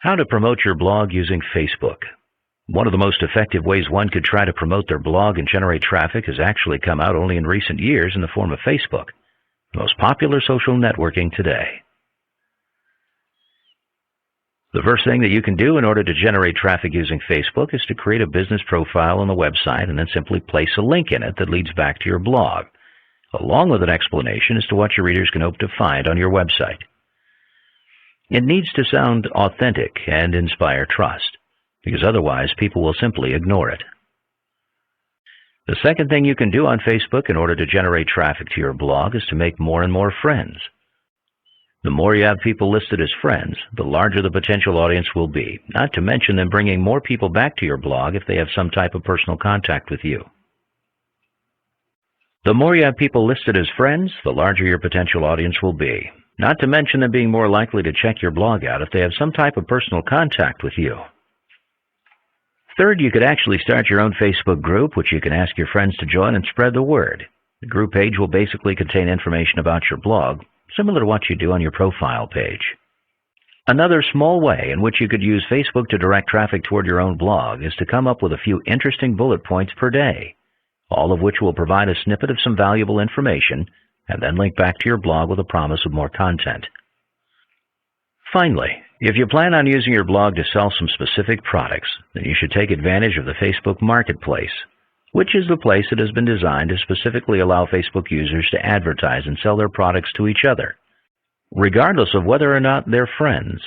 How to promote your blog using Facebook. One of the most effective ways one could try to promote their blog and generate traffic has actually come out only in recent years in the form of Facebook, the most popular social networking today. The first thing that you can do in order to generate traffic using Facebook is to create a business profile on the website and then simply place a link in it that leads back to your blog, along with an explanation as to what your readers can hope to find on your website. It needs to sound authentic and inspire trust, because otherwise people will simply ignore it. The second thing you can do on Facebook in order to generate traffic to your blog is to make more and more friends. The more you have people listed as friends, the larger the potential audience will be, not to mention them bringing more people back to your blog if they have some type of personal contact with you. The more you have people listed as friends, the larger your potential audience will be, not to mention them being more likely to check your blog out if they have some type of personal contact with you. Third, you could actually start your own Facebook group, which you can ask your friends to join and spread the word. The group page will basically contain information about your blog, similar to what you do on your profile page. Another small way in which you could use Facebook to direct traffic toward your own blog is to come up with a few interesting bullet points per day, all of which will provide a snippet of some valuable information and then link back to your blog with a promise of more content. Finally, if you plan on using your blog to sell some specific products, then you should take advantage of the Facebook Marketplace, which is the place that has been designed to specifically allow Facebook users to advertise and sell their products to each other, regardless of whether or not they're friends.